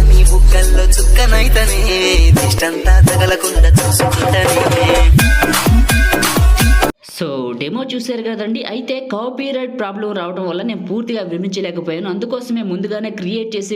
నీ బుగ్గల్లో చుక్కనైతనే దిష్టంతా తగలకుండా చూసుకుంటనే. So demo చూశారు కదండి. అయితే కాపీరైట్ ప్రాబ్లం రావడం వల్ల నేను పూర్తిగా వివరించలేకపోయాను. అందుకోసమే ముందుగానే క్రియేట్ చేసి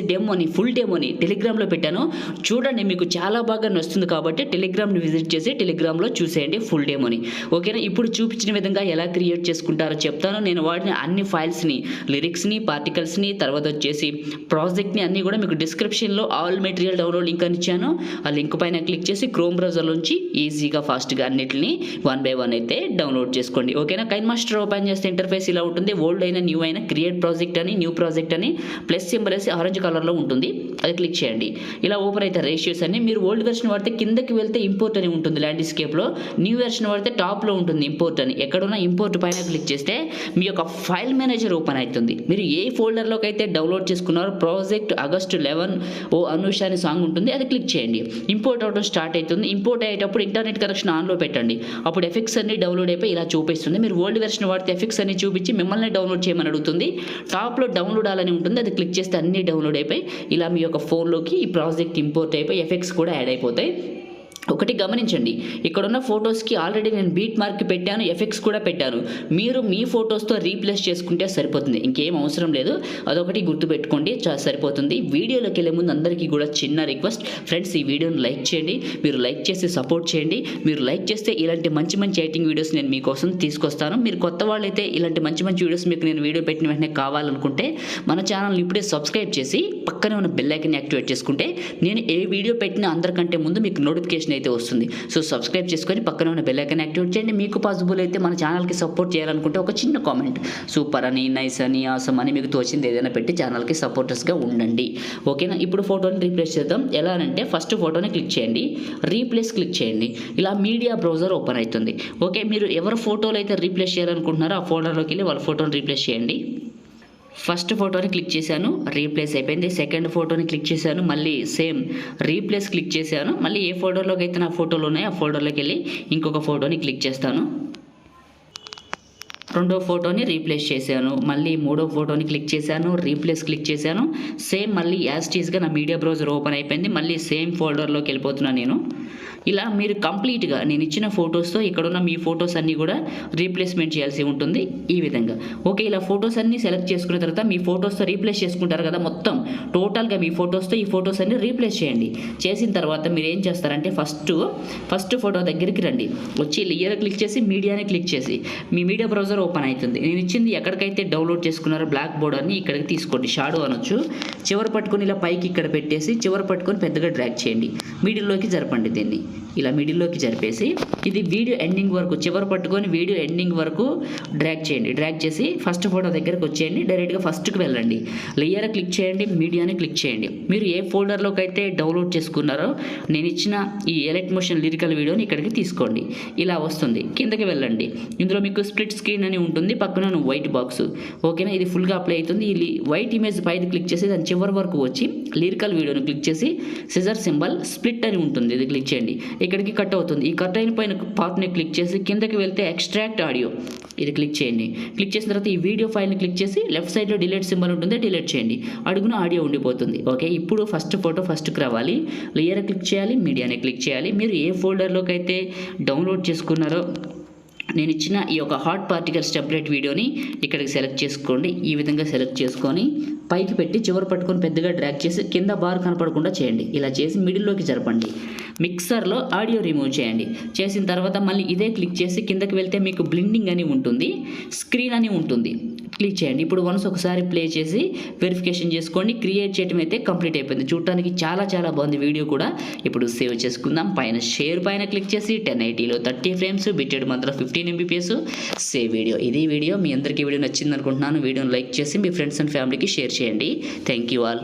ఫుల్ డెమోని టెలిగ్రామ్లో పెట్టాను. చూడండి, మీకు చాలా బాగా నచ్చుతుంది కాబట్టి టెలిగ్రామ్ని విజిట్ చేసి టెలిగ్రామ్లో చూసేయండి ఫుల్ డెమోని. ఓకేనా? ఇప్పుడు చూపించిన విధంగా ఎలా క్రియేట్ చేసుకుంటారో చెప్తాను. నేను వాడిన అన్ని ఫైల్స్ని, లిరిక్స్ని, పార్టికల్స్ని, తర్వాత వచ్చేసి ప్రాజెక్ట్ని అన్నీ కూడా మీకు డిస్క్రిప్షన్లో ఆల్ మెటీరియల్ డౌన్లోడ్ లింక్ అని ఇచ్చాను. ఆ లింక్ పైన క్లిక్ చేసి క్రోమ్ బ్రౌజర్లోంచి ఈజీగా ఫాస్ట్గా అన్నిటిని 1 by 1 అయితే డౌన్లోడ్ చేసుకోండి. ఓకేనా? కైన్మాస్టర్ ఓపెన్ చేస్తే ఇంటర్ఫేస్ ఇలా ఉంటుంది. ఓల్డ్ అయినా న్యూ అయినా క్రియేట్ ప్రాజెక్ట్ అని, న్యూ ప్రాజెక్ట్ అని ప్లస్ సింబల్ వేసి ఆరెంజ్ కలర్లో ఉంటుంది. అది క్లిక్ చేయండి. ఇలా ఓపెన్ అయితే రేషియోస్ అని. మీరు ఓల్డ్ వెర్షన్ వాడితే కిందకి వెళ్తే ఇంపోర్ట్ అని ఉంటుంది ల్యాండ్స్కేప్లో. న్యూ వెర్షన్ వాడితే టాప్లో ఉంటుంది ఇంపోర్ట్ అని. ఎక్కడున్నా ఇంపోర్ట్ పైన క్లిక్ చేస్తే మీ యొక్క ఫైల్ మేనేజర్ ఓపెన్ అవుతుంది. మీరు ఏ ఫోల్డర్లోకి అయితే డౌన్లోడ్ చేసుకున్నారో ప్రాజెక్ట్ ఆగస్టు 11 ఓ అనుష అనే సాంగ్ ఉంటుంది. అది క్లిక్ చేయండి. ఇంపోర్ట్ అవడం స్టార్ట్ అవుతుంది. ఇంపోర్ట్ అయ్యేటప్పుడు ఇంటర్నెట్ కనెక్షన్ ఆన్లో పెట్టండి. అప్పుడు ఎఫెక్ట్స్ అన్ని డౌన్లోడ్ అయిపోయి ఇలా చూపిస్తుంది. మీరు ఓల్డ్ వెర్షన్ వాడితే ఎఫెక్ట్స్ అన్ని చూపించి మిమ్మల్ని డౌన్లోడ్ చేయమని అడుగుతుంది. టాప్లో డౌన్లోడ్ అని ఉంటుంది. అది క్లిక్ చేస్తే అన్ని డౌన్లోడ్ అయిపోయి ఇలా మీ యొక్క ఫోన్లోకి ఈ ప్రాజెక్ట్ ఇంపోర్ట్ అయిపోయి ఎఫెక్ట్స్ కూడా యాడ్ అయిపోతాయి. ఒకటి గమనించండి, ఇక్కడున్న ఫొటోస్కి ఆల్రెడీ నేను బీట్ మార్క్ పెట్టాను, ఎఫెక్ట్స్ కూడా పెట్టాను. మీరు మీ ఫొటోస్తో రీప్లేస్ చేసుకుంటే సరిపోతుంది, ఇంకేం అవసరం లేదు. అదొకటి గుర్తుపెట్టుకోండి, సరిపోతుంది. వీడియోలోకి వెళ్ళే ముందు అందరికీ కూడా చిన్న రిక్వెస్ట్ ఫ్రెండ్స్, ఈ వీడియోని లైక్ చేయండి. మీరు లైక్ చేసి సపోర్ట్ చేయండి. మీరు లైక్ చేస్తే ఇలాంటి మంచి మంచి ఎడిటింగ్ వీడియోస్ నేను మీకోసం తీసుకొస్తాను. మీరు కొత్త వాళ్ళైతే ఇలాంటి మంచి మంచి వీడియోస్ మీకు నేను వీడియో పెట్టిన వెంటనే కావాలనుకుంటే మన ఛానల్ని ఇప్పుడే సబ్స్క్రైబ్ చేసి పక్కనే ఉన్న బెల్ ఐకాన్ యాక్టివేట్ చేసుకుంటే నేను ఏ వీడియో పెట్టినా అందరికంటే ముందు మీకు నోటిఫికేషన్ అయితే వస్తుంది. సో సబ్స్క్రైబ్ చేసుకొని పక్కన ఉన్న బెల్ ఐకాన్ యాక్టివేట్ చేయండి. మీకు పాసిబుల్ అయితే మన ఛానల్కి సపోర్ట్ చేయాలనుకుంటే ఒక చిన్న కామెంట్, సూపర్ అని, నైస్ అని, ఆసమ్ అని మీకు తోచింది ఏదైనా పెట్టి ఛానల్కి సపోర్టర్స్గా ఉండండి. ఓకేనా? ఇప్పుడు ఫోటోని రీప్లేస్ చేద్దాం. ఎలా అంటే ఫస్ట్ ఫోటోని క్లిక్ చేయండి, రీప్లేస్ క్లిక్ చేయండి. ఇలా మీడియా బ్రౌజర్ ఓపెన్ అవుతుంది. ఓకే, మీరు ఎవరి ఫోటోలు అయితే రీప్లేస్ చేయాలనుకుంటున్నారో ఆ ఫోల్డర్లోకి వెళ్ళి వాళ్ళ ఫోటోని రీప్లేస్ చేయండి. ఫస్ట్ ఫోటోని క్లిక్ చేశాను, రీప్లేస్ అయిపోయింది. సెకండ్ ఫోటోని క్లిక్ చేశాను, మళ్ళీ సేమ్ రీప్లేస్ క్లిక్ చేశాను. మళ్ళీ ఏ ఫోల్డర్లోకి అయితే నా ఫోటోలు ఉన్నాయో ఆ ఫోల్డర్లోకి వెళ్ళి ఇంకొక ఫోటోని క్లిక్ చేస్తాను. రెండో ఫోటోని రీప్లేస్ చేశాను, మళ్ళీ మూడో ఫోటోని క్లిక్ చేశాను, రీప్లేస్ క్లిక్ చేశాను. సేమ్ మళ్ళీ యాజ్ టీజ్గా నా మీడియా బ్రౌజర్ ఓపెన్ అయిపోయింది. మళ్ళీ సేమ్ ఫోల్డర్లోకి వెళ్ళిపోతున్నాను నేను. ఇలా మీరు కంప్లీట్గా నేను ఇచ్చిన ఫొటోస్తో ఇక్కడున్న మీ ఫొటోస్ అన్నీ కూడా రీప్లేస్మెంట్ చేయాల్సి ఉంటుంది ఈ విధంగా. ఓకే, ఇలా ఫొటోస్ అన్నీ సెలెక్ట్ చేసుకున్న తర్వాత మీ ఫొటోస్తో రీప్లేస్ చేసుకుంటారు కదా, మొత్తం టోటల్గా మీ ఫొటోస్తో ఈ ఫొటోస్ అన్నీ రీప్లేస్ చేయండి. చేసిన తర్వాత మీరు ఏం చేస్తారంటే ఫస్ట్ ఫోటో దగ్గరికి రండి. వచ్చి లేయర్ క్లిక్ చేసి మీడియాని క్లిక్ చేసి మీ మీడియా బ్రౌజర్ ఓపెన్ అవుతుంది. నేను ఇచ్చింది ఎక్కడికైతే డౌన్లోడ్ చేసుకున్నారో బ్లాక్ బోర్డర్ని ఇక్కడికి తీసుకోండి, షాడో అనొచ్చు. చివరి పట్టుకొని ఇలా పైకి ఇక్కడ పెట్టేసి చివరి పట్టుకొని పెద్దగా డ్రాగ్ చేయండి. మిడిల్లోకి జరపండి. దీన్ని ఇలా మిడిల్లోకి జరిపేసి ఇది వీడియో ఎండింగ్ వరకు చివరి పట్టుకొని వీడియో ఎండింగ్ వరకు డ్రాగ్ చేయండి. డ్రాగ్ చేసి ఫస్ట్ ఫోటో దగ్గరకు వచ్చేయండి. డైరెక్ట్గా ఫస్ట్కి వెళ్ళండి. లేయర్ క్లిక్ చేయండి, మీడియాని క్లిక్ చేయండి. మీరు ఏ ఫోల్డర్లోకి అయితే డౌన్లోడ్ చేసుకున్నారో నేను ఇచ్చిన ఈ ఎలైట్ మోషన్ లిరికల్ వీడియోని ఇక్కడికి తీసుకోండి. ఇలా వస్తుంది. కిందకి వెళ్ళండి. ఇందులో మీకు స్ప్లిట్ స్క్రీన్ అని ఉంటుంది, పక్కన వైట్ బాక్స్. ఓకేనా? ఇది ఫుల్గా అప్లై అవుతుంది. ఈ వైట్ ఇమేజ్ పైది క్లిక్ చేసి దాని చివరి వరకు వచ్చి లిరికల్ వీడియోని క్లిక్ చేసి సిజర్ సింబల్ స్ప్లిట్ అని ఉంటుంది, ఇది క్లిక్ చేయండి. ఇక్కడికి కట్ అవుతుంది. ఈ కట్ అయిన పైన పార్ట్ని క్లిక్ చేసి కిందకి వెళ్తే ఎక్స్ట్రాక్ట్ ఆడియో, ఇది క్లిక్ చేయండి. క్లిక్ చేసిన తర్వాత ఈ వీడియో ఫైల్ని క్లిక్ చేసి లెఫ్ట్ సైడ్లో డిలీట్ సింబల్ ఉంటుంది, డిలీట్ చేయండి. అడుగున ఆడియో ఉండిపోతుంది. ఓకే, ఇప్పుడు ఫస్ట్ ఫోటో ఫస్ట్కి రావాలి. లేయర్ క్లిక్ చేయాలి, మీడియాని క్లిక్ చేయాలి. మీరు ఏ ఫోల్డర్లోకి అయితే డౌన్లోడ్ చేసుకున్నారో నేను ఇచ్చిన ఈ యొక్క హాట్ పార్టికల్స్ టెంప్లెట్ వీడియోని ఇక్కడికి సెలెక్ట్ చేసుకోండి. ఈ విధంగా సెలెక్ట్ చేసుకొని పైకి పెట్టి చివరి పట్టుకొని పెద్దగా డ్రాగ్ చేసి కింద బార్ కనపడకుండా చేయండి. ఇలా చేసి మిడిల్లోకి జరపండి. మిక్సర్లో ఆడియో రిమూవ్ చేయండి. చేసిన తర్వాత మళ్ళీ ఇదే క్లిక్ చేసి కిందకి వెళ్తే మీకు బ్లిండింగ్ అని ఉంటుంది, స్క్రీన్ అని ఉంటుంది, క్లిక్ చేయండి. ఇప్పుడు ఒకసారి ప్లే చేసి వెరిఫికేషన్ చేసుకోండి. క్రియేట్ చేయడం అయితే కంప్లీట్ అయిపోయింది. చూడటానికి చాలా చాలా బాగుంది వీడియో కూడా. ఇప్పుడు సేవ్ చేసుకుందాం. పైన షేర్ పైన క్లిక్ చేసి 1080లో 30 frames, బిట్టెడ్ మాత్రం 15 mbps, సేవ్ వీడియో. ఇది వీడియో మీ అందరికీ వీడియో నచ్చింది అనుకుంటున్నాను. వీడియోని లైక్ చేసి మీ ఫ్రెండ్స్ అండ్ ఫ్యామిలీకి షేర్ చేయండి. Thank you all.